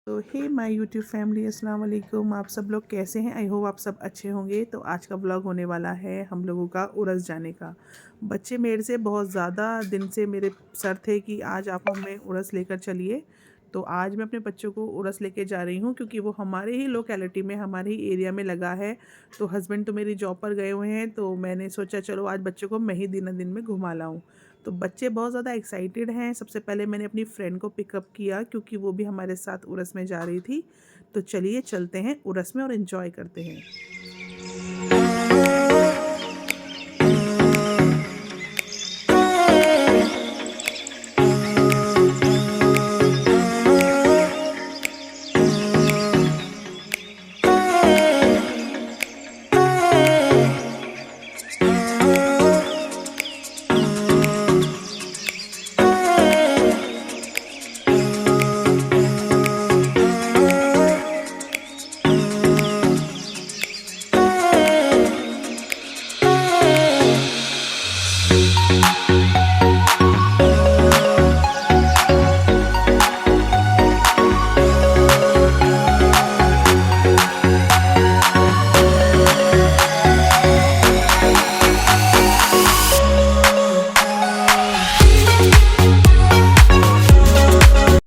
तो hey my YouTube family, अस्सलाम वालेकुम। आप सब लोग कैसे हैं? आई होप आप सब अच्छे होंगे। तो आज का व्लॉग होने वाला है हम लोगों का उरस जाने का। बच्चे मेरे से बहुत ज़्यादा दिन से मेरे सर थे कि आज आप हमें उरस लेकर चलिए। तो आज मैं अपने बच्चों को उरस लेके जा रही हूँ क्योंकि वो हमारे ही लोकेलिटी में, हमारे ही एरिया में लगा है। तो हस्बैंड तो मेरी जॉब पर गए हुए हैं, तो मैंने सोचा चलो आज बच्चों को मैं ही दिन में घुमा लाऊँ। तो बच्चे बहुत ज़्यादा एक्साइटेड हैं। सबसे पहले मैंने अपनी फ्रेंड को पिकअप किया क्योंकि वो भी हमारे साथ उरस में जा रही थी। तो चलिए चलते हैं उरस में और एंजॉय करते हैं।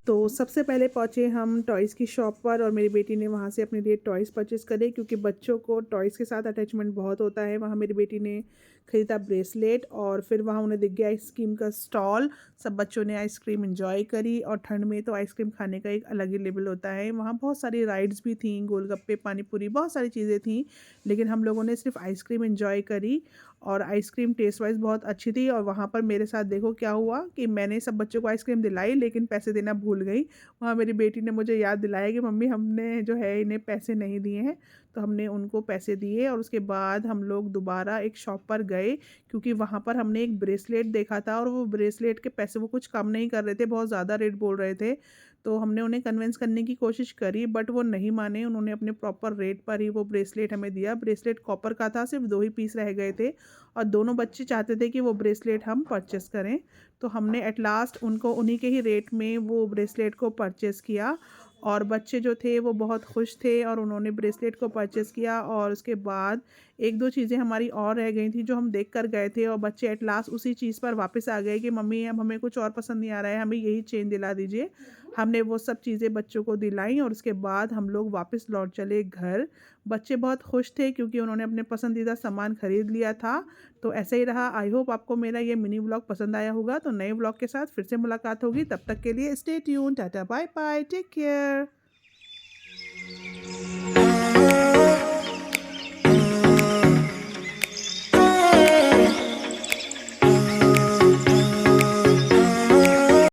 तो सबसे पहले पहुँचे हम टॉयज़ की शॉप पर और मेरी बेटी ने वहाँ से अपने लिए टॉयज़ परचेज़ करे क्योंकि बच्चों को टॉयज़ के साथ अटैचमेंट बहुत होता है। वहाँ मेरी बेटी ने ख़रीदा ब्रेसलेट और फिर वहाँ उन्हें दिख गया आइसक्रीम का स्टॉल। सब बच्चों ने आइसक्रीम एंजॉय करी और ठंड में तो आइसक्रीम खाने का एक अलग ही लेवल होता है। वहाँ बहुत सारी राइड्स भी थीं, गोलगप्पे, पानी पूरी, बहुत सारी चीज़ें थीं, लेकिन हम लोगों ने सिर्फ आइसक्रीम एंजॉय करी और आइसक्रीम टेस्ट वाइज़ बहुत अच्छी थी। और वहाँ पर मेरे साथ देखो क्या हुआ कि मैंने सब बच्चों को आइसक्रीम दिलाई लेकिन पैसे देना भूल गई। वहाँ मेरी बेटी ने मुझे याद दिलाया कि मम्मी हमने जो है इन्हें पैसे नहीं दिए हैं। तो हमने उनको पैसे दिए और उसके बाद हम लोग दोबारा एक शॉप पर गए क्योंकि वहाँ पर हमने एक ब्रेसलेट देखा था और वो ब्रेसलेट के पैसे वो कुछ कम नहीं कर रहे थे, बहुत ज़्यादा रेट बोल रहे थे। तो हमने उन्हें कन्विंस करने की कोशिश करी बट वो नहीं माने। उन्होंने अपने प्रॉपर रेट पर ही वो ब्रेसलेट हमें दिया। ब्रेसलेट कॉपर का था, सिर्फ 2 ही पीस रह गए थे और दोनों बच्चे चाहते थे कि वो ब्रेसलेट हम परचेस करें। तो हमने एट लास्ट उनको उन्हीं के ही रेट में वो ब्रेसलेट को परचेस किया और बच्चे जो थे वो बहुत खुश थे और उन्होंने ब्रेसलेट को परचेस किया। और उसके बाद एक दो चीज़ें हमारी और रह गई थी जो हम देख कर गए थे और बच्चे एट लास्ट उसी चीज़ पर वापस आ गए कि मम्मी अब हमें कुछ और पसंद नहीं आ रहा है, हमें यही चेन दिला दीजिए। हमने वो सब चीज़ें बच्चों को दिलाई और उसके बाद हम लोग वापस लौट चले घर। बच्चे बहुत खुश थे क्योंकि उन्होंने अपने पसंदीदा सामान खरीद लिया था। तो ऐसे ही रहा। आई होप आपको मेरा ये मिनी व्लॉग पसंद आया होगा। तो नए व्लॉग के साथ फिर से मुलाकात होगी, तब तक के लिए stay tuned, tata bye bye, take care.